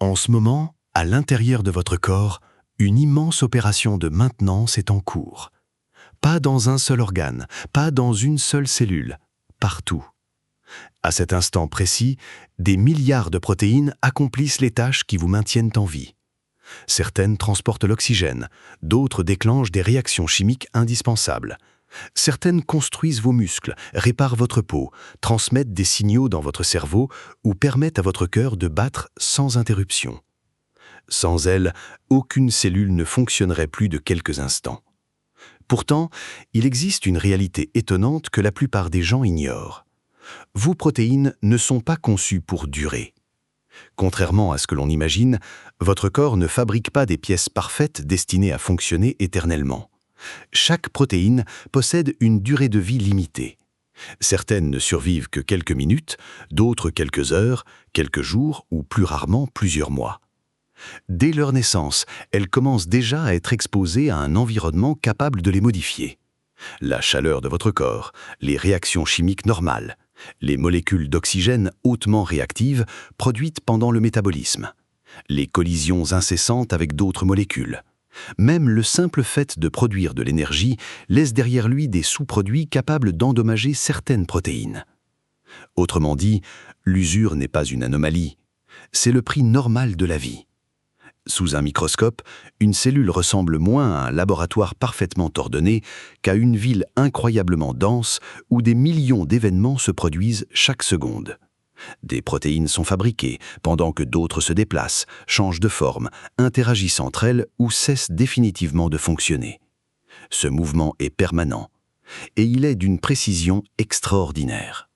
En ce moment, à l'intérieur de votre corps, une immense opération de maintenance est en cours. Pas dans un seul organe, pas dans une seule cellule, partout. À cet instant précis, des milliards de protéines accomplissent les tâches qui vous maintiennent en vie. Certaines transportent l'oxygène, d'autres déclenchent des réactions chimiques indispensables. Certaines construisent vos muscles, réparent votre peau, transmettent des signaux dans votre cerveau ou permettent à votre cœur de battre sans interruption. Sans elles, aucune cellule ne fonctionnerait plus de quelques instants. Pourtant, il existe une réalité étonnante que la plupart des gens ignorent. Vos protéines ne sont pas conçues pour durer. Contrairement à ce que l'on imagine, votre corps ne fabrique pas des pièces parfaites destinées à fonctionner éternellement. Chaque protéine possède une durée de vie limitée. Certaines ne survivent que quelques minutes, d'autres quelques heures, quelques jours ou plus rarement plusieurs mois. Dès leur naissance, elles commencent déjà à être exposées à un environnement capable de les modifier. La chaleur de votre corps, les réactions chimiques normales, les molécules d'oxygène hautement réactives produites pendant le métabolisme, les collisions incessantes avec d'autres molécules. Même le simple fait de produire de l'énergie laisse derrière lui des sous-produits capables d'endommager certaines protéines. Autrement dit, l'usure n'est pas une anomalie, c'est le prix normal de la vie. Sous un microscope, une cellule ressemble moins à un laboratoire parfaitement ordonné qu'à une ville incroyablement dense où des millions d'événements se produisent chaque seconde. Des protéines sont fabriquées pendant que d'autres se déplacent, changent de forme, interagissent entre elles ou cessent définitivement de fonctionner. Ce mouvement est permanent et il est d'une précision extraordinaire.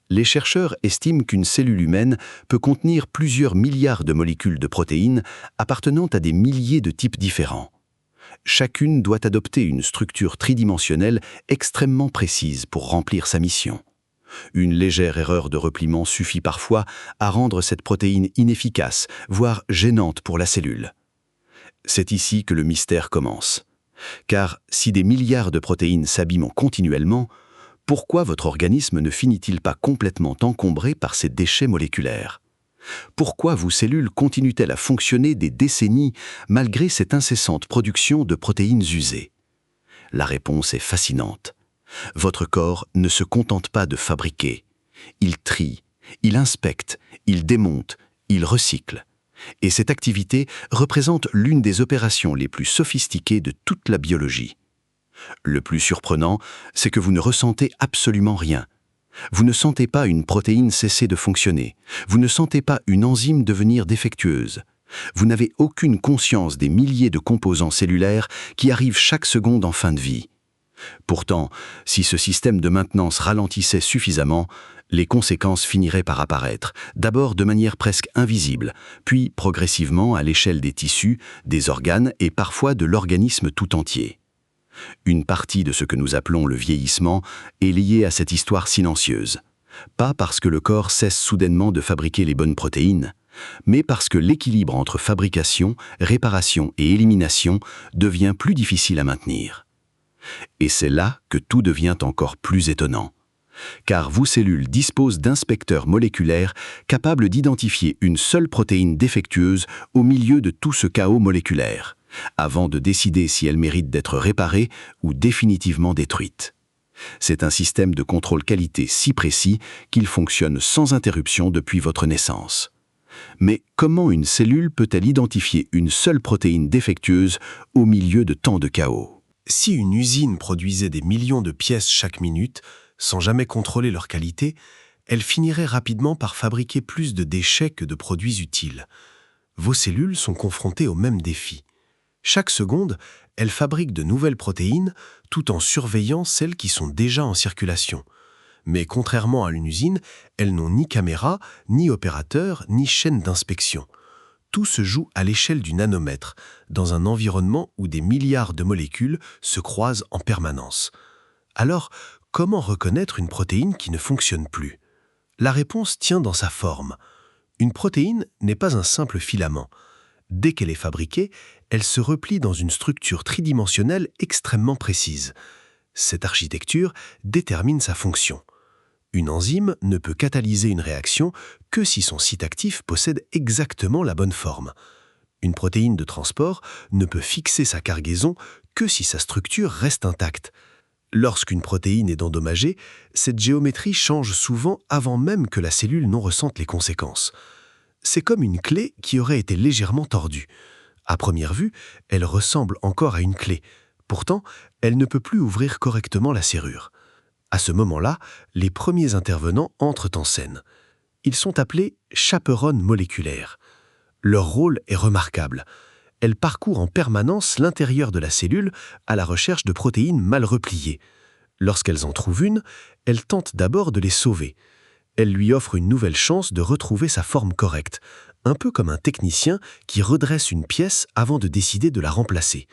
Les chercheurs estiment qu'une cellule humaine peut contenir plusieurs milliards de molécules de protéines appartenant à des milliers de types différents. Chacune doit adopter une structure tridimensionnelle extrêmement précise pour remplir sa mission. Une légère erreur de repliement suffit parfois à rendre cette protéine inefficace, voire gênante pour la cellule. C'est ici que le mystère commence. Car si des milliards de protéines s'abîment continuellement, pourquoi votre organisme ne finit-il pas complètement encombré par ces déchets moléculaires? Pourquoi vos cellules continuent-elles à fonctionner des décennies malgré cette incessante production de protéines usées? La réponse est fascinante. Votre corps ne se contente pas de fabriquer. Il trie, il inspecte, il démonte, il recycle. Et cette activité représente l'une des opérations les plus sophistiquées de toute la biologie. Le plus surprenant, c'est que vous ne ressentez absolument rien. Vous ne sentez pas une protéine cesser de fonctionner. Vous ne sentez pas une enzyme devenir défectueuse. Vous n'avez aucune conscience des milliers de composants cellulaires qui arrivent chaque seconde en fin de vie. Pourtant, si ce système de maintenance ralentissait suffisamment, les conséquences finiraient par apparaître, d'abord de manière presque invisible, puis progressivement à l'échelle des tissus, des organes et parfois de l'organisme tout entier. Une partie de ce que nous appelons le vieillissement est liée à cette histoire silencieuse. Pas parce que le corps cesse soudainement de fabriquer les bonnes protéines, mais parce que l'équilibre entre fabrication, réparation et élimination devient plus difficile à maintenir. Et c'est là que tout devient encore plus étonnant. Car vos cellules disposent d'inspecteurs moléculaires capables d'identifier une seule protéine défectueuse au milieu de tout ce chaos moléculaire, avant de décider si elle mérite d'être réparée ou définitivement détruite. C'est un système de contrôle qualité si précis qu'il fonctionne sans interruption depuis votre naissance. Mais comment une cellule peut-elle identifier une seule protéine défectueuse au milieu de tant de chaos ? Si une usine produisait des millions de pièces chaque minute, sans jamais contrôler leur qualité, elle finirait rapidement par fabriquer plus de déchets que de produits utiles. Vos cellules sont confrontées au même défi. Chaque seconde, elles fabriquent de nouvelles protéines tout en surveillant celles qui sont déjà en circulation. Mais contrairement à une usine, elles n'ont ni caméra, ni opérateur, ni chaîne d'inspection. Tout se joue à l'échelle du nanomètre, dans un environnement où des milliards de molécules se croisent en permanence. Alors, comment reconnaître une protéine qui ne fonctionne plus? La réponse tient dans sa forme. Une protéine n'est pas un simple filament. Dès qu'elle est fabriquée, elle se replie dans une structure tridimensionnelle extrêmement précise. Cette architecture détermine sa fonction. Une enzyme ne peut catalyser une réaction que si son site actif possède exactement la bonne forme. Une protéine de transport ne peut fixer sa cargaison que si sa structure reste intacte. Lorsqu'une protéine est endommagée, cette géométrie change souvent avant même que la cellule n'en ressente les conséquences. C'est comme une clé qui aurait été légèrement tordue. À première vue, elle ressemble encore à une clé. Pourtant, elle ne peut plus ouvrir correctement la serrure. À ce moment-là, les premiers intervenants entrent en scène. Ils sont appelés chaperones moléculaires. Leur rôle est remarquable. Elles parcourent en permanence l'intérieur de la cellule à la recherche de protéines mal repliées. Lorsqu'elles en trouvent une, elles tentent d'abord de les sauver. Elles lui offrent une nouvelle chance de retrouver sa forme correcte, un peu comme un technicien qui redresse une pièce avant de décider de la remplacer.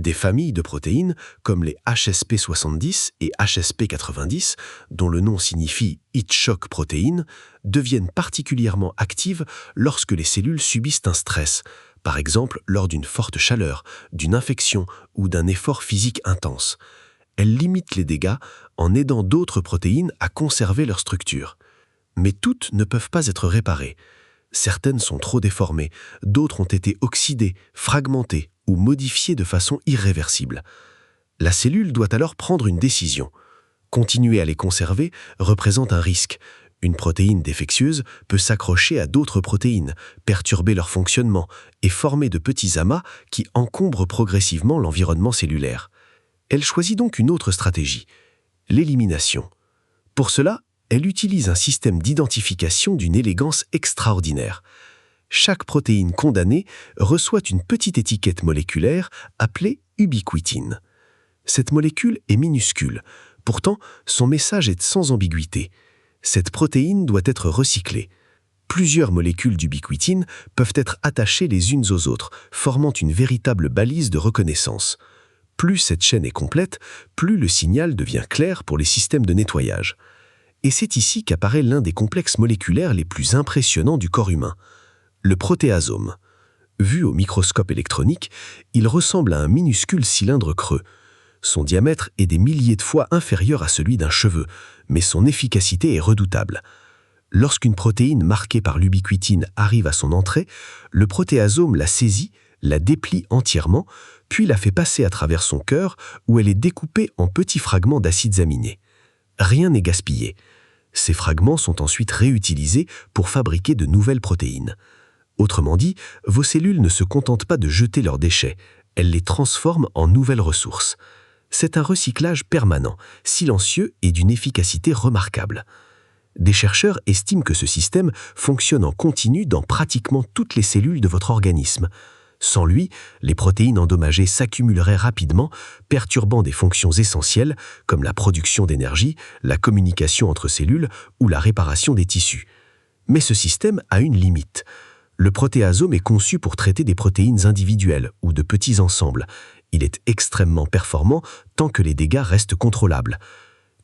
Des familles de protéines, comme les HSP70 et HSP90, dont le nom signifie Heat Shock Protein, deviennent particulièrement actives lorsque les cellules subissent un stress, par exemple lors d'une forte chaleur, d'une infection ou d'un effort physique intense. Elles limitent les dégâts en aidant d'autres protéines à conserver leur structure. Mais toutes ne peuvent pas être réparées. Certaines sont trop déformées, d'autres ont été oxydées, fragmentées ou modifiées de façon irréversible. La cellule doit alors prendre une décision. Continuer à les conserver représente un risque. Une protéine défectueuse peut s'accrocher à d'autres protéines, perturber leur fonctionnement et former de petits amas qui encombrent progressivement l'environnement cellulaire. Elle choisit donc une autre stratégie, l'élimination. Pour cela, elle utilise un système d'identification d'une élégance extraordinaire. Chaque protéine condamnée reçoit une petite étiquette moléculaire appelée ubiquitine. Cette molécule est minuscule, pourtant son message est sans ambiguïté. Cette protéine doit être recyclée. Plusieurs molécules d'ubiquitine peuvent être attachées les unes aux autres, formant une véritable balise de reconnaissance. Plus cette chaîne est complète, plus le signal devient clair pour les systèmes de nettoyage. Et c'est ici qu'apparaît l'un des complexes moléculaires les plus impressionnants du corps humain, le protéasome. Vu au microscope électronique, il ressemble à un minuscule cylindre creux. Son diamètre est des milliers de fois inférieur à celui d'un cheveu, mais son efficacité est redoutable. Lorsqu'une protéine marquée par l'ubiquitine arrive à son entrée, le protéasome la saisit, la déplie entièrement, puis la fait passer à travers son cœur où elle est découpée en petits fragments d'acides aminés. Rien n'est gaspillé. Ces fragments sont ensuite réutilisés pour fabriquer de nouvelles protéines. Autrement dit, vos cellules ne se contentent pas de jeter leurs déchets, elles les transforment en nouvelles ressources. C'est un recyclage permanent, silencieux et d'une efficacité remarquable. Des chercheurs estiment que ce système fonctionne en continu dans pratiquement toutes les cellules de votre organisme. Sans lui, les protéines endommagées s'accumuleraient rapidement, perturbant des fonctions essentielles comme la production d'énergie, la communication entre cellules ou la réparation des tissus. Mais ce système a une limite. Le protéasome est conçu pour traiter des protéines individuelles ou de petits ensembles. Il est extrêmement performant tant que les dégâts restent contrôlables.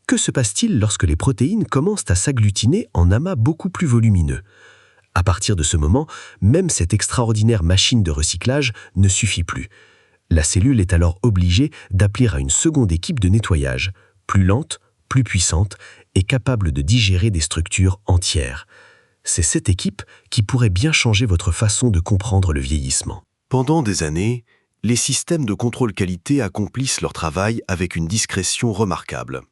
Que se passe-t-il lorsque les protéines commencent à s'agglutiner en amas beaucoup plus volumineux ? À partir de ce moment, même cette extraordinaire machine de recyclage ne suffit plus. La cellule est alors obligée d'appeler à une seconde équipe de nettoyage, plus lente, plus puissante et capable de digérer des structures entières. C'est cette équipe qui pourrait bien changer votre façon de comprendre le vieillissement. Pendant des années, les systèmes de contrôle qualité accomplissent leur travail avec une discrétion remarquable.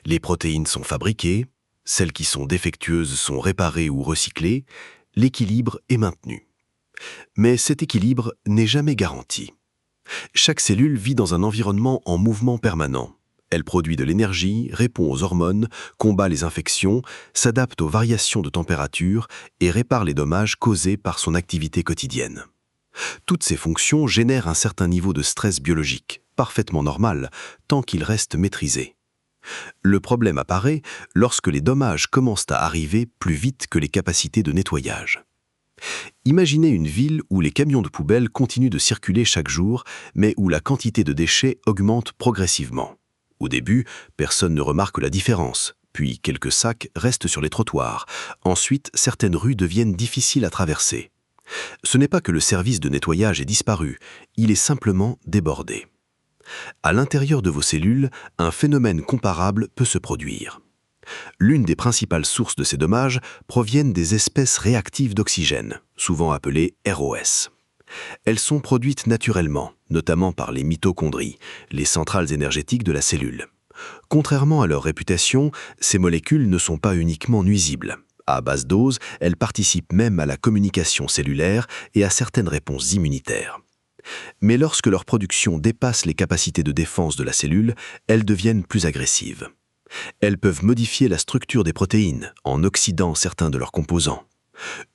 Les protéines sont fabriquées, celles qui sont défectueuses sont réparées ou recyclées, l'équilibre est maintenu. Mais cet équilibre n'est jamais garanti. Chaque cellule vit dans un environnement en mouvement permanent. Elle produit de l'énergie, répond aux hormones, combat les infections, s'adapte aux variations de température et répare les dommages causés par son activité quotidienne. Toutes ces fonctions génèrent un certain niveau de stress biologique, parfaitement normal, tant qu'il reste maîtrisé. Le problème apparaît lorsque les dommages commencent à arriver plus vite que les capacités de nettoyage. Imaginez une ville où les camions de poubelles continuent de circuler chaque jour, mais où la quantité de déchets augmente progressivement. Au début, personne ne remarque la différence, puis quelques sacs restent sur les trottoirs. Ensuite, certaines rues deviennent difficiles à traverser. Ce n'est pas que le service de nettoyage est disparu, il est simplement débordé. À l'intérieur de vos cellules, un phénomène comparable peut se produire. L'une des principales sources de ces dommages proviennent des espèces réactives d'oxygène, souvent appelées ROS. Elles sont produites naturellement, notamment par les mitochondries, les centrales énergétiques de la cellule. Contrairement à leur réputation, ces molécules ne sont pas uniquement nuisibles. À basse dose, elles participent même à la communication cellulaire et à certaines réponses immunitaires. Mais lorsque leur production dépasse les capacités de défense de la cellule, elles deviennent plus agressives. Elles peuvent modifier la structure des protéines en oxydant certains de leurs composants.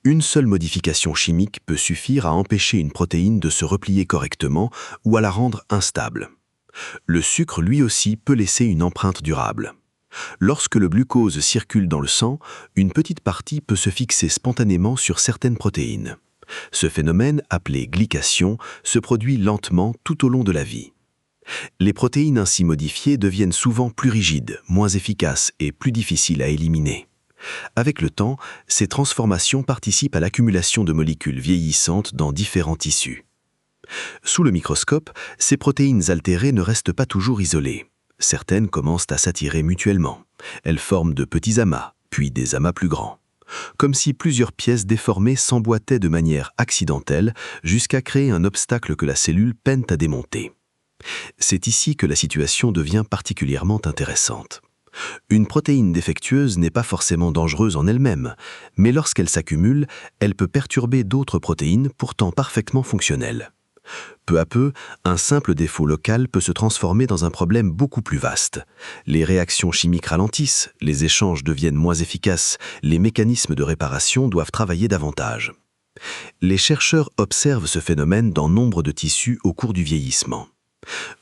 Une seule modification chimique peut suffire à empêcher une protéine de se replier correctement ou à la rendre instable. Le sucre, lui aussi, peut laisser une empreinte durable. Lorsque le glucose circule dans le sang, une petite partie peut se fixer spontanément sur certaines protéines. Ce phénomène, appelé glycation, se produit lentement tout au long de la vie. Les protéines ainsi modifiées deviennent souvent plus rigides, moins efficaces et plus difficiles à éliminer. Avec le temps, ces transformations participent à l'accumulation de molécules vieillissantes dans différents tissus. Sous le microscope, ces protéines altérées ne restent pas toujours isolées. Certaines commencent à s'attirer mutuellement. Elles forment de petits amas, puis des amas plus grands. Comme si plusieurs pièces déformées s'emboîtaient de manière accidentelle jusqu'à créer un obstacle que la cellule peine à démonter. C'est ici que la situation devient particulièrement intéressante. Une protéine défectueuse n'est pas forcément dangereuse en elle-même, mais lorsqu'elle s'accumule, elle peut perturber d'autres protéines pourtant parfaitement fonctionnelles. Peu à peu, un simple défaut local peut se transformer dans un problème beaucoup plus vaste. Les réactions chimiques ralentissent, les échanges deviennent moins efficaces, les mécanismes de réparation doivent travailler davantage. Les chercheurs observent ce phénomène dans nombre de tissus au cours du vieillissement.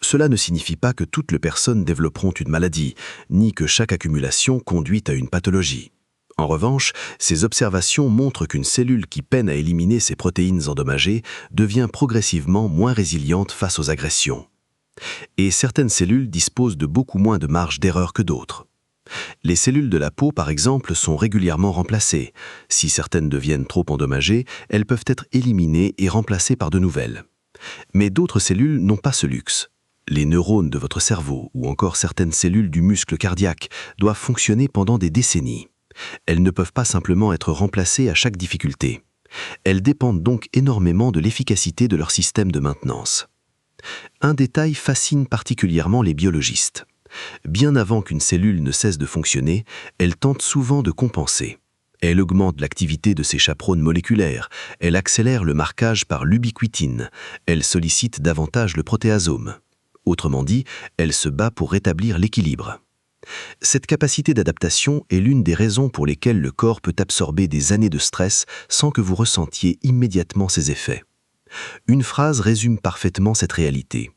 Cela ne signifie pas que toutes les personnes développeront une maladie, ni que chaque accumulation conduit à une pathologie. En revanche, ces observations montrent qu'une cellule qui peine à éliminer ses protéines endommagées devient progressivement moins résiliente face aux agressions. Et certaines cellules disposent de beaucoup moins de marge d'erreur que d'autres. Les cellules de la peau, par exemple, sont régulièrement remplacées. Si certaines deviennent trop endommagées, elles peuvent être éliminées et remplacées par de nouvelles. Mais d'autres cellules n'ont pas ce luxe. Les neurones de votre cerveau ou encore certaines cellules du muscle cardiaque doivent fonctionner pendant des décennies. Elles ne peuvent pas simplement être remplacées à chaque difficulté. Elles dépendent donc énormément de l'efficacité de leur système de maintenance. Un détail fascine particulièrement les biologistes. Bien avant qu'une cellule ne cesse de fonctionner, elle tente souvent de compenser. Elle augmente l'activité de ses chaperones moléculaires, elle accélère le marquage par l'ubiquitine, elle sollicite davantage le protéasome. Autrement dit, elle se bat pour rétablir l'équilibre. Cette capacité d'adaptation est l'une des raisons pour lesquelles le corps peut absorber des années de stress sans que vous ressentiez immédiatement ses effets. Une phrase résume parfaitement cette réalité.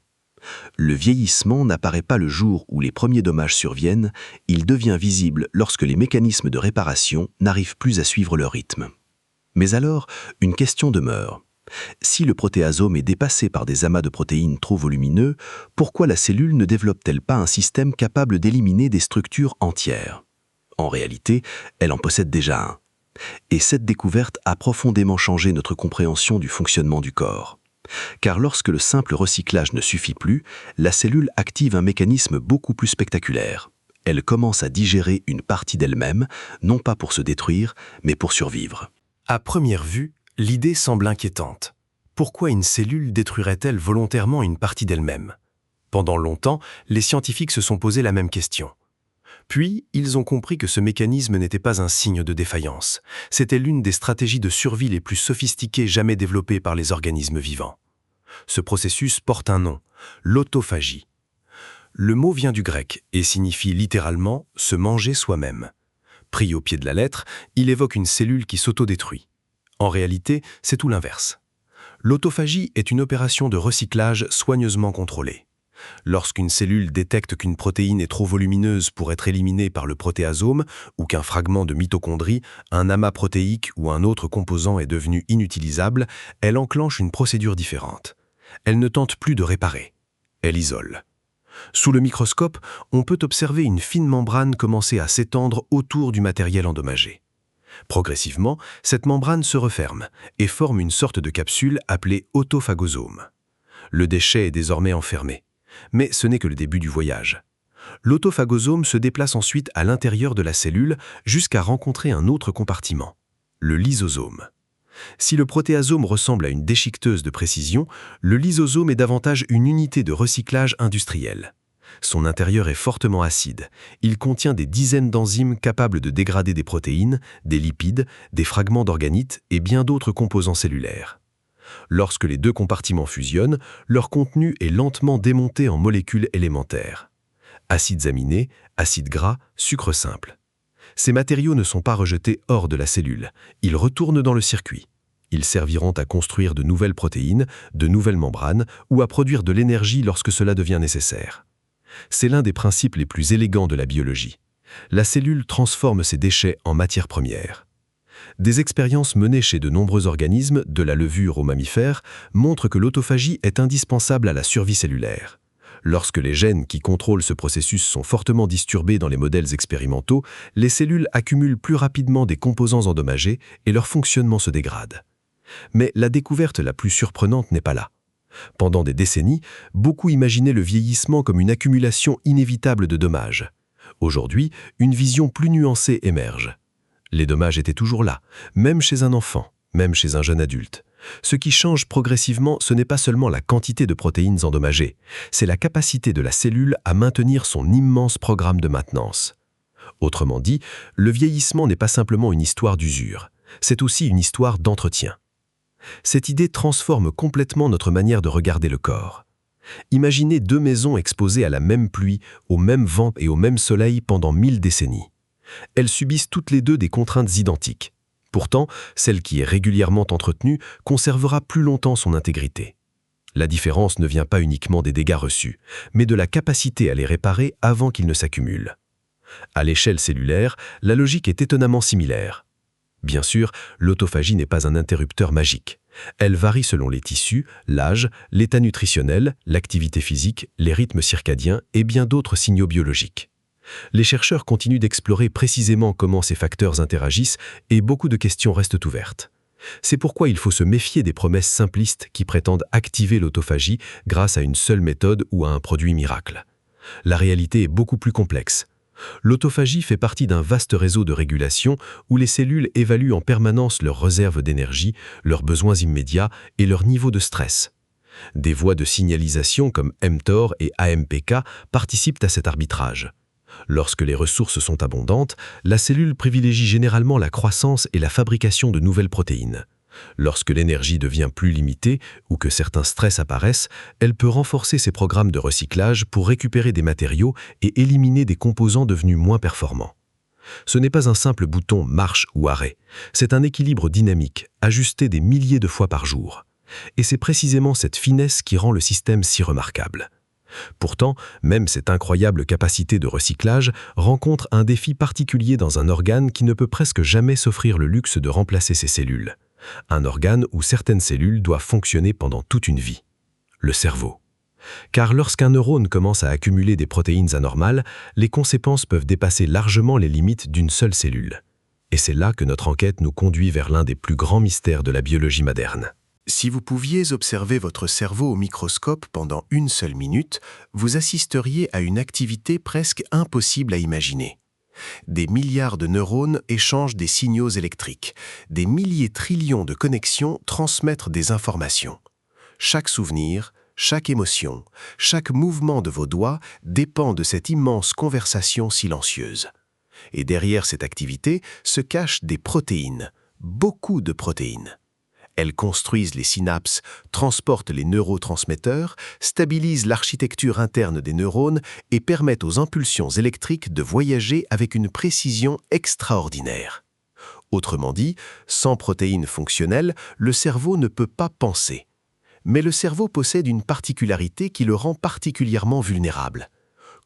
Le vieillissement n'apparaît pas le jour où les premiers dommages surviennent, il devient visible lorsque les mécanismes de réparation n'arrivent plus à suivre leur rythme. Mais alors, une question demeure. Si le protéasome est dépassé par des amas de protéines trop volumineux, pourquoi la cellule ne développe-t-elle pas un système capable d'éliminer des structures entières? En réalité, elle en possède déjà un. Et cette découverte a profondément changé notre compréhension du fonctionnement du corps. Car lorsque le simple recyclage ne suffit plus, la cellule active un mécanisme beaucoup plus spectaculaire. Elle commence à digérer une partie d'elle-même, non pas pour se détruire, mais pour survivre. À première vue, l'idée semble inquiétante. Pourquoi une cellule détruirait-elle volontairement une partie d'elle-même? Pendant longtemps, les scientifiques se sont posé la même question. Puis, ils ont compris que ce mécanisme n'était pas un signe de défaillance. C'était l'une des stratégies de survie les plus sophistiquées jamais développées par les organismes vivants. Ce processus porte un nom, l'autophagie. Le mot vient du grec et signifie littéralement « se manger soi-même ». Pris au pied de la lettre, il évoque une cellule qui s'autodétruit. En réalité, c'est tout l'inverse. L'autophagie est une opération de recyclage soigneusement contrôlée. Lorsqu'une cellule détecte qu'une protéine est trop volumineuse pour être éliminée par le protéasome ou qu'un fragment de mitochondrie, un amas protéique ou un autre composant est devenu inutilisable, elle enclenche une procédure différente. Elle ne tente plus de réparer. Elle isole. Sous le microscope, on peut observer une fine membrane commencer à s'étendre autour du matériel endommagé. Progressivement, cette membrane se referme et forme une sorte de capsule appelée autophagosome. Le déchet est désormais enfermé. Mais ce n'est que le début du voyage. L'autophagosome se déplace ensuite à l'intérieur de la cellule jusqu'à rencontrer un autre compartiment, le lysosome. Si le protéasome ressemble à une déchiqueteuse de précision, le lysosome est davantage une unité de recyclage industriel. Son intérieur est fortement acide. Il contient des dizaines d'enzymes capables de dégrader des protéines, des lipides, des fragments d'organites et bien d'autres composants cellulaires. Lorsque les deux compartiments fusionnent, leur contenu est lentement démonté en molécules élémentaires. Acides aminés, acides gras, sucres simples. Ces matériaux ne sont pas rejetés hors de la cellule, ils retournent dans le circuit. Ils serviront à construire de nouvelles protéines, de nouvelles membranes ou à produire de l'énergie lorsque cela devient nécessaire. C'est l'un des principes les plus élégants de la biologie. La cellule transforme ses déchets en matière première. Des expériences menées chez de nombreux organismes, de la levure aux mammifères, montrent que l'autophagie est indispensable à la survie cellulaire. Lorsque les gènes qui contrôlent ce processus sont fortement disturbés dans les modèles expérimentaux, les cellules accumulent plus rapidement des composants endommagés et leur fonctionnement se dégrade. Mais la découverte la plus surprenante n'est pas là. Pendant des décennies, beaucoup imaginaient le vieillissement comme une accumulation inévitable de dommages. Aujourd'hui, une vision plus nuancée émerge. Les dommages étaient toujours là, même chez un enfant, même chez un jeune adulte. Ce qui change progressivement, ce n'est pas seulement la quantité de protéines endommagées, c'est la capacité de la cellule à maintenir son immense programme de maintenance. Autrement dit, le vieillissement n'est pas simplement une histoire d'usure, c'est aussi une histoire d'entretien. Cette idée transforme complètement notre manière de regarder le corps. Imaginez deux maisons exposées à la même pluie, au même vent et au même soleil pendant 1000 décennies. Elles subissent toutes les deux des contraintes identiques. Pourtant, celle qui est régulièrement entretenue conservera plus longtemps son intégrité. La différence ne vient pas uniquement des dégâts reçus, mais de la capacité à les réparer avant qu'ils ne s'accumulent. À l'échelle cellulaire, la logique est étonnamment similaire. Bien sûr, l'autophagie n'est pas un interrupteur magique. Elle varie selon les tissus, l'âge, l'état nutritionnel, l'activité physique, les rythmes circadiens et bien d'autres signaux biologiques. Les chercheurs continuent d'explorer précisément comment ces facteurs interagissent et beaucoup de questions restent ouvertes. C'est pourquoi il faut se méfier des promesses simplistes qui prétendent activer l'autophagie grâce à une seule méthode ou à un produit miracle. La réalité est beaucoup plus complexe. L'autophagie fait partie d'un vaste réseau de régulation où les cellules évaluent en permanence leurs réserves d'énergie, leurs besoins immédiats et leur niveau de stress. Des voies de signalisation comme mTOR et AMPK participent à cet arbitrage. Lorsque les ressources sont abondantes, la cellule privilégie généralement la croissance et la fabrication de nouvelles protéines. Lorsque l'énergie devient plus limitée ou que certains stress apparaissent, elle peut renforcer ses programmes de recyclage pour récupérer des matériaux et éliminer des composants devenus moins performants. Ce n'est pas un simple bouton marche ou arrêt, c'est un équilibre dynamique, ajusté des milliers de fois par jour. Et c'est précisément cette finesse qui rend le système si remarquable. Pourtant, même cette incroyable capacité de recyclage rencontre un défi particulier dans un organe qui ne peut presque jamais s'offrir le luxe de remplacer ses cellules. Un organe où certaines cellules doivent fonctionner pendant toute une vie. Le cerveau. Car lorsqu'un neurone commence à accumuler des protéines anormales, les conséquences peuvent dépasser largement les limites d'une seule cellule. Et c'est là que notre enquête nous conduit vers l'un des plus grands mystères de la biologie moderne. Si vous pouviez observer votre cerveau au microscope pendant une seule minute, vous assisteriez à une activité presque impossible à imaginer. Des milliards de neurones échangent des signaux électriques. Des milliers trillions de connexions transmettent des informations. Chaque souvenir, chaque émotion, chaque mouvement de vos doigts dépend de cette immense conversation silencieuse. Et derrière cette activité se cachent des protéines, beaucoup de protéines. Elles construisent les synapses, transportent les neurotransmetteurs, stabilisent l'architecture interne des neurones et permettent aux impulsions électriques de voyager avec une précision extraordinaire. Autrement dit, sans protéines fonctionnelles, le cerveau ne peut pas penser. Mais le cerveau possède une particularité qui le rend particulièrement vulnérable.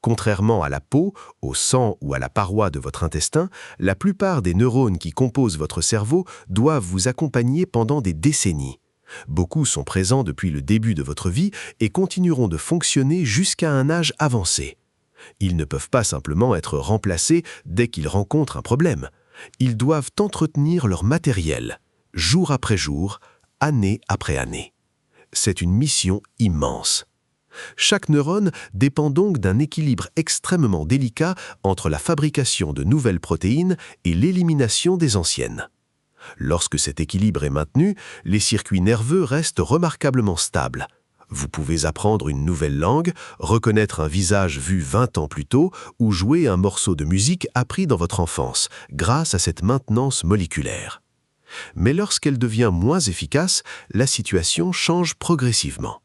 Contrairement à la peau, au sang ou à la paroi de votre intestin, la plupart des neurones qui composent votre cerveau doivent vous accompagner pendant des décennies. Beaucoup sont présents depuis le début de votre vie et continueront de fonctionner jusqu'à un âge avancé. Ils ne peuvent pas simplement être remplacés dès qu'ils rencontrent un problème. Ils doivent entretenir leur matériel, jour après jour, année après année. C'est une mission immense. Chaque neurone dépend donc d'un équilibre extrêmement délicat entre la fabrication de nouvelles protéines et l'élimination des anciennes. Lorsque cet équilibre est maintenu, les circuits nerveux restent remarquablement stables. Vous pouvez apprendre une nouvelle langue, reconnaître un visage vu 20 ans plus tôt ou jouer un morceau de musique appris dans votre enfance, grâce à cette maintenance moléculaire. Mais lorsqu'elle devient moins efficace, la situation change progressivement.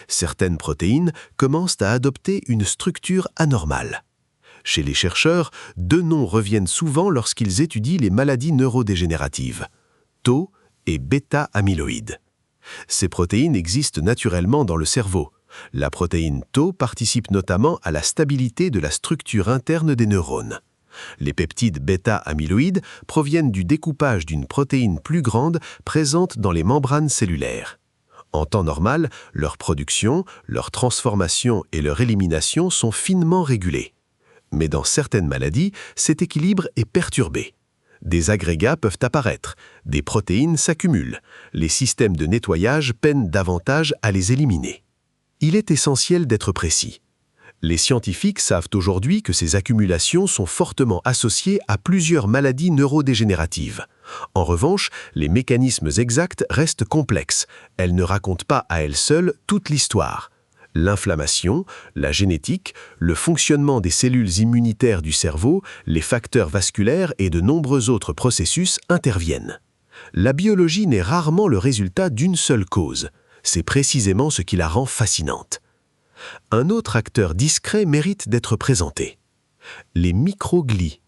Certaines protéines commencent à adopter une structure anormale. Chez les chercheurs, deux noms reviennent souvent lorsqu'ils étudient les maladies neurodégénératives, tau et bêta-amyloïdes. Ces protéines existent naturellement dans le cerveau. La protéine tau participe notamment à la stabilité de la structure interne des neurones. Les peptides bêta-amyloïdes proviennent du découpage d'une protéine plus grande présente dans les membranes cellulaires. En temps normal, leur production, leur transformation et leur élimination sont finement régulées. Mais dans certaines maladies, cet équilibre est perturbé. Des agrégats peuvent apparaître, des protéines s'accumulent, les systèmes de nettoyage peinent davantage à les éliminer. Il est essentiel d'être précis. Les scientifiques savent aujourd'hui que ces accumulations sont fortement associées à plusieurs maladies neurodégénératives. En revanche, les mécanismes exacts restent complexes. Elles ne racontent pas à elles seules toute l'histoire. L'inflammation, la génétique, le fonctionnement des cellules immunitaires du cerveau, les facteurs vasculaires et de nombreux autres processus interviennent. La biologie n'est rarement le résultat d'une seule cause. C'est précisément ce qui la rend fascinante. Un autre acteur discret mérite d'être présenté. Les microglies.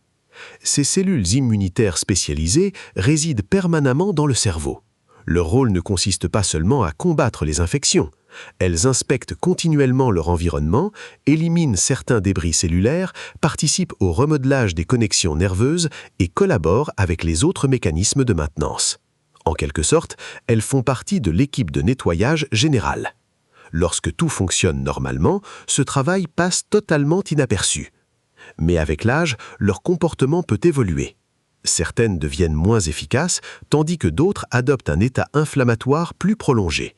Ces cellules immunitaires spécialisées résident permanemment dans le cerveau. Leur rôle ne consiste pas seulement à combattre les infections. Elles inspectent continuellement leur environnement, éliminent certains débris cellulaires, participent au remodelage des connexions nerveuses et collaborent avec les autres mécanismes de maintenance. En quelque sorte, elles font partie de l'équipe de nettoyage générale. Lorsque tout fonctionne normalement, ce travail passe totalement inaperçu. Mais avec l'âge, leur comportement peut évoluer. Certaines deviennent moins efficaces, tandis que d'autres adoptent un état inflammatoire plus prolongé.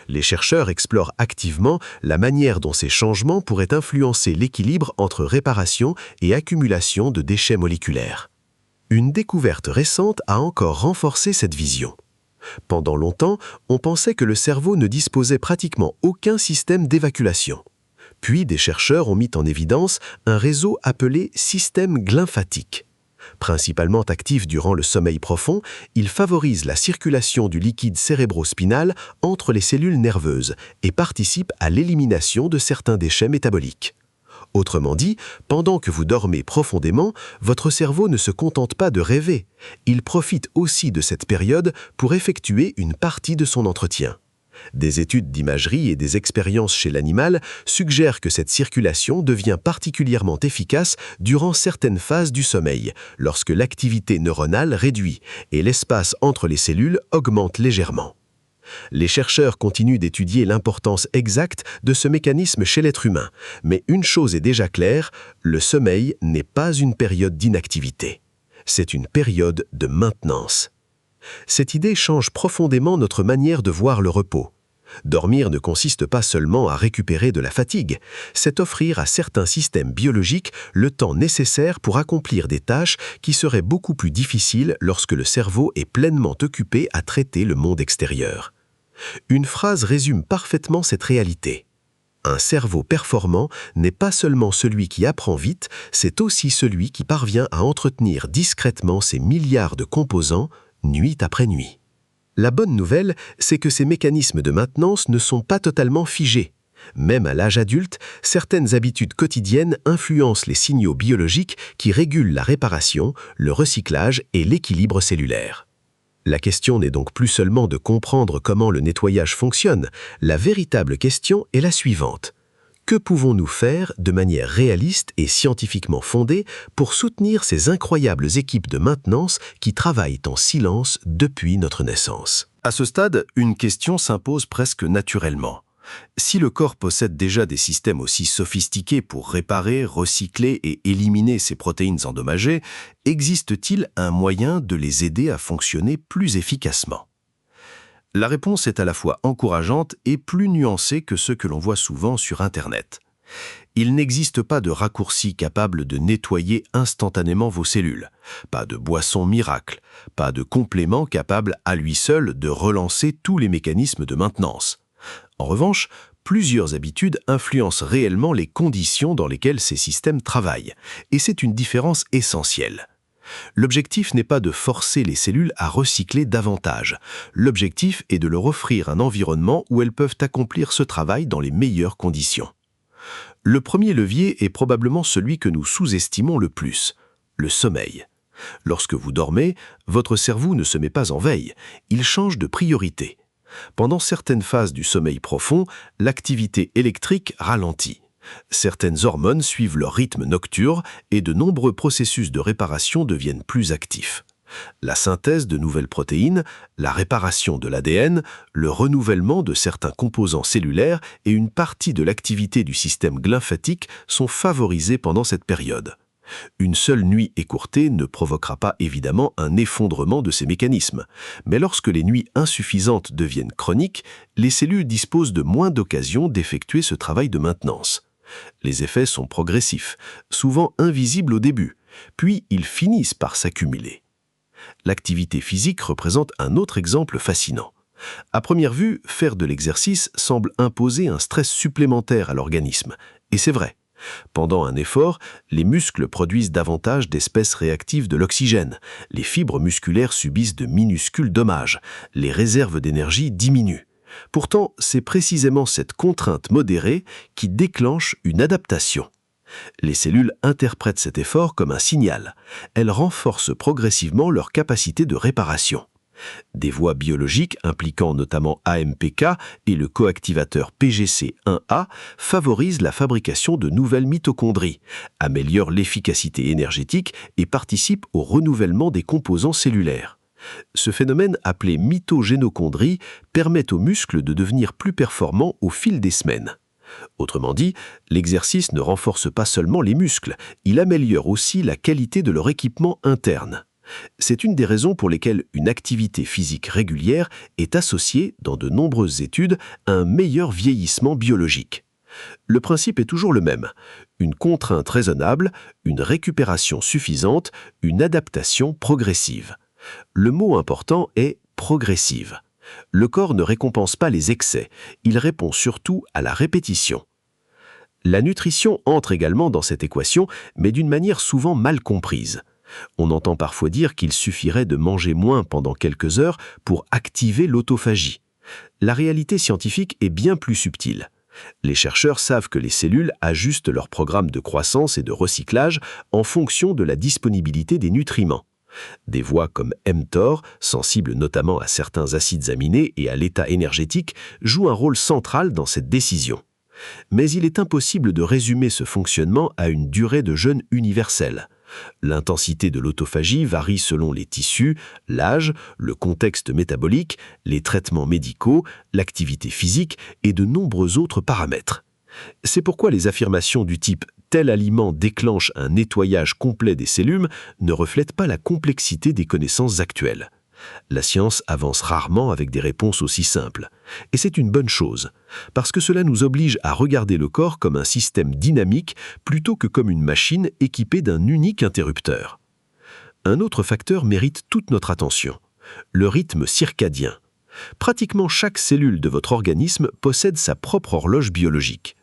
Les chercheurs explorent activement la manière dont ces changements pourraient influencer l'équilibre entre réparation et accumulation de déchets moléculaires. Une découverte récente a encore renforcé cette vision. Pendant longtemps, on pensait que le cerveau ne disposait pratiquement aucun système d'évacuation. Puis des chercheurs ont mis en évidence un réseau appelé système glymphatique. Principalement actif durant le sommeil profond, il favorise la circulation du liquide cérébrospinal entre les cellules nerveuses et participe à l'élimination de certains déchets métaboliques. Autrement dit, pendant que vous dormez profondément, votre cerveau ne se contente pas de rêver. Il profite aussi de cette période pour effectuer une partie de son entretien. Des études d'imagerie et des expériences chez l'animal suggèrent que cette circulation devient particulièrement efficace durant certaines phases du sommeil, lorsque l'activité neuronale réduit et l'espace entre les cellules augmente légèrement. Les chercheurs continuent d'étudier l'importance exacte de ce mécanisme chez l'être humain, mais une chose est déjà claire, le sommeil n'est pas une période d'inactivité. C'est une période de maintenance. Cette idée change profondément notre manière de voir le repos. Dormir ne consiste pas seulement à récupérer de la fatigue, c'est offrir à certains systèmes biologiques le temps nécessaire pour accomplir des tâches qui seraient beaucoup plus difficiles lorsque le cerveau est pleinement occupé à traiter le monde extérieur. Une phrase résume parfaitement cette réalité. Un cerveau performant n'est pas seulement celui qui apprend vite, c'est aussi celui qui parvient à entretenir discrètement ses milliards de composants, nuit après nuit. La bonne nouvelle, c'est que ces mécanismes de maintenance ne sont pas totalement figés. Même à l'âge adulte, certaines habitudes quotidiennes influencent les signaux biologiques qui régulent la réparation, le recyclage et l'équilibre cellulaire. La question n'est donc plus seulement de comprendre comment le nettoyage fonctionne, la véritable question est la suivante. Que pouvons-nous faire de manière réaliste et scientifiquement fondée pour soutenir ces incroyables équipes de maintenance qui travaillent en silence depuis notre naissance? À ce stade, une question s'impose presque naturellement. Si le corps possède déjà des systèmes aussi sophistiqués pour réparer, recycler et éliminer ces protéines endommagées, existe-t-il un moyen de les aider à fonctionner plus efficacement? La réponse est à la fois encourageante et plus nuancée que ce que l'on voit souvent sur Internet. Il n'existe pas de raccourci capable de nettoyer instantanément vos cellules, pas de boisson miracle, pas de complément capable à lui seul de relancer tous les mécanismes de maintenance. En revanche, plusieurs habitudes influencent réellement les conditions dans lesquelles ces systèmes travaillent, et c'est une différence essentielle. L'objectif n'est pas de forcer les cellules à recycler davantage. L'objectif est de leur offrir un environnement où elles peuvent accomplir ce travail dans les meilleures conditions. Le premier levier est probablement celui que nous sous-estimons le plus, le sommeil. Lorsque vous dormez, votre cerveau ne se met pas en veille, il change de priorité. Pendant certaines phases du sommeil profond, l'activité électrique ralentit. Certaines hormones suivent leur rythme nocturne et de nombreux processus de réparation deviennent plus actifs. La synthèse de nouvelles protéines, la réparation de l'ADN, le renouvellement de certains composants cellulaires et une partie de l'activité du système lymphatique sont favorisés pendant cette période. Une seule nuit écourtée ne provoquera pas évidemment un effondrement de ces mécanismes, mais lorsque les nuits insuffisantes deviennent chroniques, les cellules disposent de moins d'occasions d'effectuer ce travail de maintenance. Les effets sont progressifs, souvent invisibles au début, puis ils finissent par s'accumuler. L'activité physique représente un autre exemple fascinant. À première vue, faire de l'exercice semble imposer un stress supplémentaire à l'organisme, et c'est vrai. Pendant un effort, les muscles produisent davantage d'espèces réactives de l'oxygène, les fibres musculaires subissent de minuscules dommages, les réserves d'énergie diminuent. Pourtant, c'est précisément cette contrainte modérée qui déclenche une adaptation. Les cellules interprètent cet effort comme un signal. Elles renforcent progressivement leur capacité de réparation. Des voies biologiques impliquant notamment AMPK et le coactivateur PGC1A favorisent la fabrication de nouvelles mitochondries, améliorent l'efficacité énergétique et participent au renouvellement des composants cellulaires. Ce phénomène appelé mitogénochondrie permet aux muscles de devenir plus performants au fil des semaines. Autrement dit, l'exercice ne renforce pas seulement les muscles, il améliore aussi la qualité de leur équipement interne. C'est une des raisons pour lesquelles une activité physique régulière est associée, dans de nombreuses études, à un meilleur vieillissement biologique. Le principe est toujours le même. Une contrainte raisonnable, une récupération suffisante, une adaptation progressive. Le mot important est « progressive ». Le corps ne récompense pas les excès, il répond surtout à la répétition. La nutrition entre également dans cette équation, mais d'une manière souvent mal comprise. On entend parfois dire qu'il suffirait de manger moins pendant quelques heures pour activer l'autophagie. La réalité scientifique est bien plus subtile. Les chercheurs savent que les cellules ajustent leur programme de croissance et de recyclage en fonction de la disponibilité des nutriments. Des voies comme mTOR, sensibles notamment à certains acides aminés et à l'état énergétique, jouent un rôle central dans cette décision. Mais il est impossible de résumer ce fonctionnement à une durée de jeûne universelle. L'intensité de l'autophagie varie selon les tissus, l'âge, le contexte métabolique, les traitements médicaux, l'activité physique et de nombreux autres paramètres. C'est pourquoi les affirmations du type « tel aliment déclenche un nettoyage complet des cellules » ne reflètent pas la complexité des connaissances actuelles. La science avance rarement avec des réponses aussi simples. Et c'est une bonne chose, parce que cela nous oblige à regarder le corps comme un système dynamique plutôt que comme une machine équipée d'un unique interrupteur. Un autre facteur mérite toute notre attention, le rythme circadien. Pratiquement chaque cellule de votre organisme possède sa propre horloge biologique.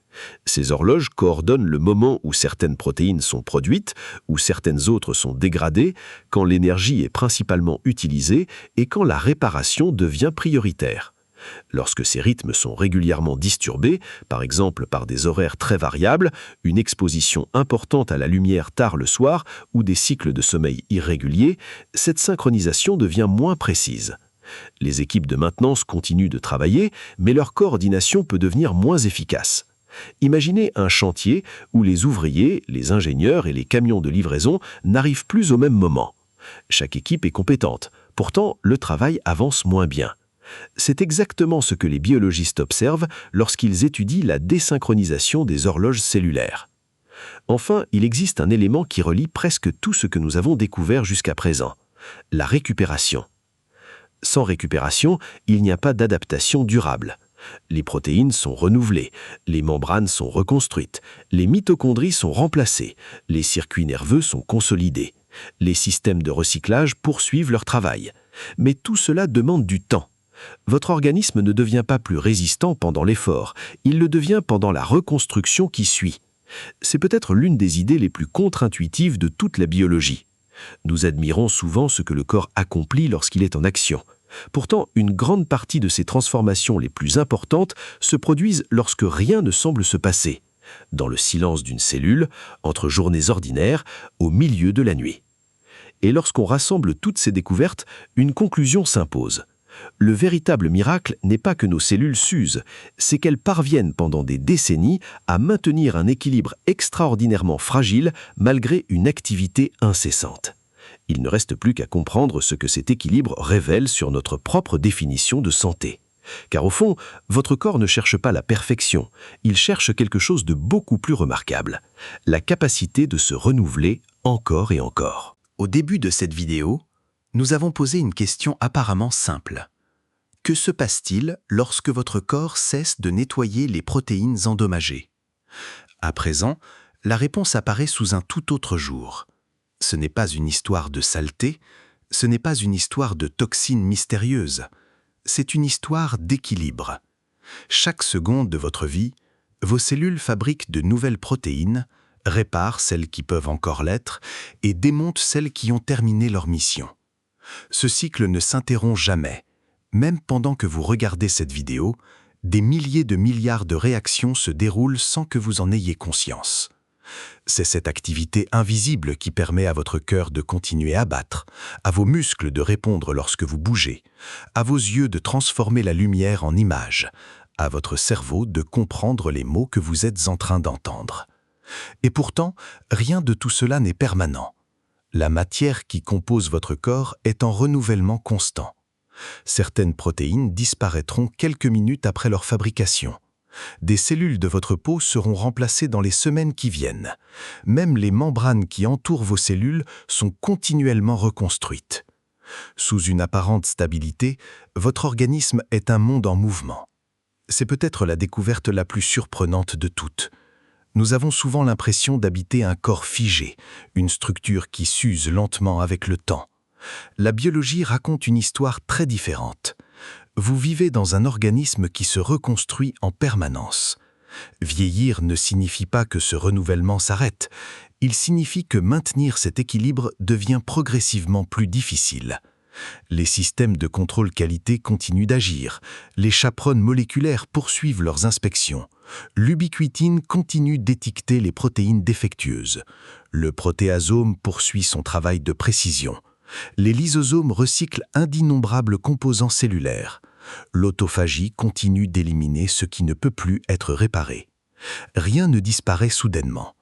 Ces horloges coordonnent le moment où certaines protéines sont produites, où certaines autres sont dégradées, quand l'énergie est principalement utilisée et quand la réparation devient prioritaire. Lorsque ces rythmes sont régulièrement disturbés, par exemple par des horaires très variables, une exposition importante à la lumière tard le soir ou des cycles de sommeil irréguliers, cette synchronisation devient moins précise. Les équipes de maintenance continuent de travailler, mais leur coordination peut devenir moins efficace. Imaginez un chantier où les ouvriers, les ingénieurs et les camions de livraison n'arrivent plus au même moment. Chaque équipe est compétente, pourtant le travail avance moins bien. C'est exactement ce que les biologistes observent lorsqu'ils étudient la désynchronisation des horloges cellulaires. Enfin, il existe un élément qui relie presque tout ce que nous avons découvert jusqu'à présent, la récupération. Sans récupération, il n'y a pas d'adaptation durable. Les protéines sont renouvelées, les membranes sont reconstruites, les mitochondries sont remplacées, les circuits nerveux sont consolidés, les systèmes de recyclage poursuivent leur travail. Mais tout cela demande du temps. Votre organisme ne devient pas plus résistant pendant l'effort, il le devient pendant la reconstruction qui suit. C'est peut-être l'une des idées les plus contre-intuitives de toute la biologie. Nous admirons souvent ce que le corps accomplit lorsqu'il est en action. Pourtant, une grande partie de ces transformations les plus importantes se produisent lorsque rien ne semble se passer, dans le silence d'une cellule, entre journées ordinaires, au milieu de la nuit. Et lorsqu'on rassemble toutes ces découvertes, une conclusion s'impose. Le véritable miracle n'est pas que nos cellules s'usent, c'est qu'elles parviennent pendant des décennies à maintenir un équilibre extraordinairement fragile malgré une activité incessante. Il ne reste plus qu'à comprendre ce que cet équilibre révèle sur notre propre définition de santé. Car au fond, votre corps ne cherche pas la perfection, il cherche quelque chose de beaucoup plus remarquable, la capacité de se renouveler encore et encore. Au début de cette vidéo, nous avons posé une question apparemment simple. Que se passe-t-il lorsque votre corps cesse de nettoyer les protéines endommagées? À présent, la réponse apparaît sous un tout autre jour. Ce n'est pas une histoire de saleté, ce n'est pas une histoire de toxines mystérieuses, c'est une histoire d'équilibre. Chaque seconde de votre vie, vos cellules fabriquent de nouvelles protéines, réparent celles qui peuvent encore l'être et démontent celles qui ont terminé leur mission. Ce cycle ne s'interrompt jamais. Même pendant que vous regardez cette vidéo, des milliers de milliards de réactions se déroulent sans que vous en ayez conscience. C'est cette activité invisible qui permet à votre cœur de continuer à battre, à vos muscles de répondre lorsque vous bougez, à vos yeux de transformer la lumière en images, à votre cerveau de comprendre les mots que vous êtes en train d'entendre. Et pourtant, rien de tout cela n'est permanent. La matière qui compose votre corps est en renouvellement constant. Certaines protéines disparaîtront quelques minutes après leur fabrication. Des cellules de votre peau seront remplacées dans les semaines qui viennent. Même les membranes qui entourent vos cellules sont continuellement reconstruites. Sous une apparente stabilité, votre organisme est un monde en mouvement. C'est peut-être la découverte la plus surprenante de toutes. Nous avons souvent l'impression d'habiter un corps figé, une structure qui s'use lentement avec le temps. La biologie raconte une histoire très différente. Vous vivez dans un organisme qui se reconstruit en permanence. Vieillir ne signifie pas que ce renouvellement s'arrête. Il signifie que maintenir cet équilibre devient progressivement plus difficile. Les systèmes de contrôle qualité continuent d'agir. Les chaperones moléculaires poursuivent leurs inspections. L'ubiquitine continue d'étiqueter les protéines défectueuses. Le protéasome poursuit son travail de précision. Les lysosomes recyclent d'innombrables composants cellulaires. L'autophagie continue d'éliminer ce qui ne peut plus être réparé. Rien ne disparaît soudainement.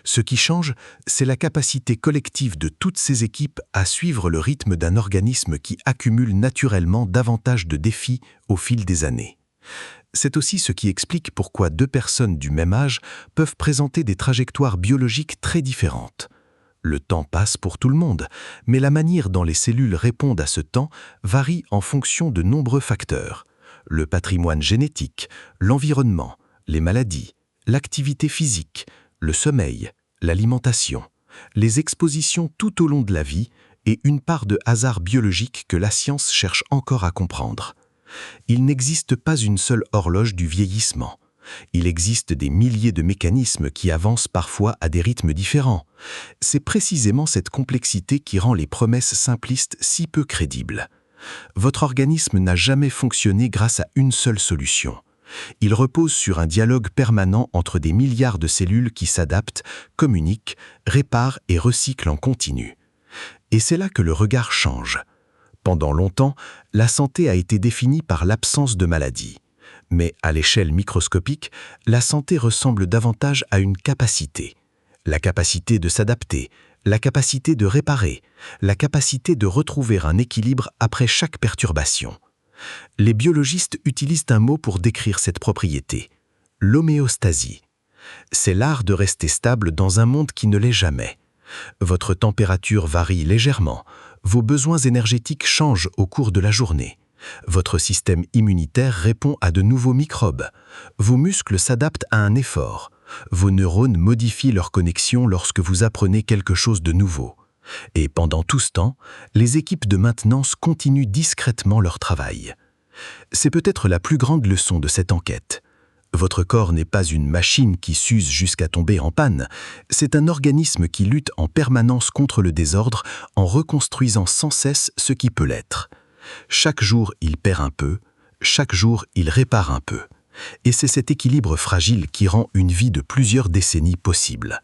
Ce qui change, c'est la capacité collective de toutes ces équipes à suivre le rythme d'un organisme qui accumule naturellement davantage de défis au fil des années. C'est aussi ce qui explique pourquoi deux personnes du même âge peuvent présenter des trajectoires biologiques très différentes. Le temps passe pour tout le monde, mais la manière dont les cellules répondent à ce temps varie en fonction de nombreux facteurs. Le patrimoine génétique, l'environnement, les maladies, l'activité physique, le sommeil, l'alimentation, les expositions tout au long de la vie et une part de hasard biologique que la science cherche encore à comprendre. Il n'existe pas une seule horloge du vieillissement. Il existe des milliers de mécanismes qui avancent parfois à des rythmes différents. C'est précisément cette complexité qui rend les promesses simplistes si peu crédibles. Votre organisme n'a jamais fonctionné grâce à une seule solution. Il repose sur un dialogue permanent entre des milliards de cellules qui s'adaptent, communiquent, réparent et recyclent en continu. Et c'est là que le regard change. Pendant longtemps, la santé a été définie par l'absence de maladie. Mais à l'échelle microscopique, la santé ressemble davantage à une capacité. La capacité de s'adapter, la capacité de réparer, la capacité de retrouver un équilibre après chaque perturbation. Les biologistes utilisent un mot pour décrire cette propriété, l'homéostasie. C'est l'art de rester stable dans un monde qui ne l'est jamais. Votre température varie légèrement, vos besoins énergétiques changent au cours de la journée. Votre système immunitaire répond à de nouveaux microbes. Vos muscles s'adaptent à un effort. Vos neurones modifient leurs connexions lorsque vous apprenez quelque chose de nouveau. Et pendant tout ce temps, les équipes de maintenance continuent discrètement leur travail. C'est peut-être la plus grande leçon de cette enquête. Votre corps n'est pas une machine qui s'use jusqu'à tomber en panne, c'est un organisme qui lutte en permanence contre le désordre en reconstruisant sans cesse ce qui peut l'être. Chaque jour, il perd un peu, chaque jour, il répare un peu. Et c'est cet équilibre fragile qui rend une vie de plusieurs décennies possible.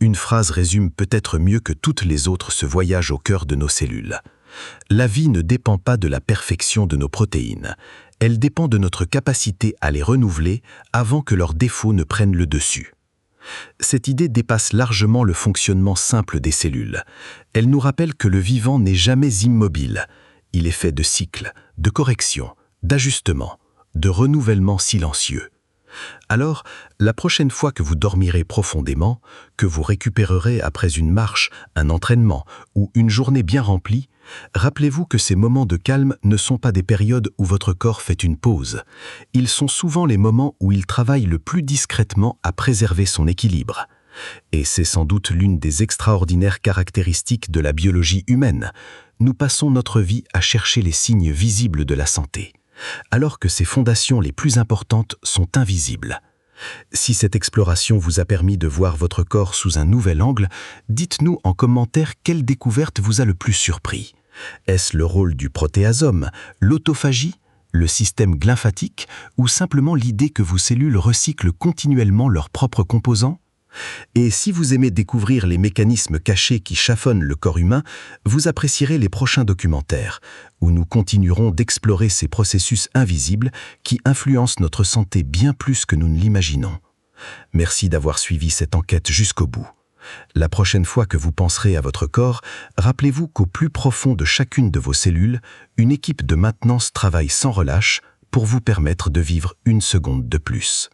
Une phrase résume peut-être mieux que toutes les autres ce voyage au cœur de nos cellules. La vie ne dépend pas de la perfection de nos protéines. Elle dépend de notre capacité à les renouveler avant que leurs défauts ne prennent le dessus. Cette idée dépasse largement le fonctionnement simple des cellules. Elle nous rappelle que le vivant n'est jamais immobile. Il est fait de cycles, de corrections, d'ajustements, de renouvellement silencieux. Alors, la prochaine fois que vous dormirez profondément, que vous récupérerez après une marche, un entraînement ou une journée bien remplie, rappelez-vous que ces moments de calme ne sont pas des périodes où votre corps fait une pause. Ils sont souvent les moments où il travaille le plus discrètement à préserver son équilibre. Et c'est sans doute l'une des extraordinaires caractéristiques de la biologie humaine. Nous passons notre vie à chercher les signes visibles de la santé, alors que ses fondations les plus importantes sont invisibles. Si cette exploration vous a permis de voir votre corps sous un nouvel angle, dites-nous en commentaire quelle découverte vous a le plus surpris. Est-ce le rôle du protéasome, l'autophagie, le système glymphatique ou simplement l'idée que vos cellules recyclent continuellement leurs propres composants ? Et si vous aimez découvrir les mécanismes cachés qui chafonnent le corps humain, vous apprécierez les prochains documentaires, où nous continuerons d'explorer ces processus invisibles qui influencent notre santé bien plus que nous ne l'imaginons. Merci d'avoir suivi cette enquête jusqu'au bout. La prochaine fois que vous penserez à votre corps, rappelez-vous qu'au plus profond de chacune de vos cellules, une équipe de maintenance travaille sans relâche pour vous permettre de vivre une seconde de plus.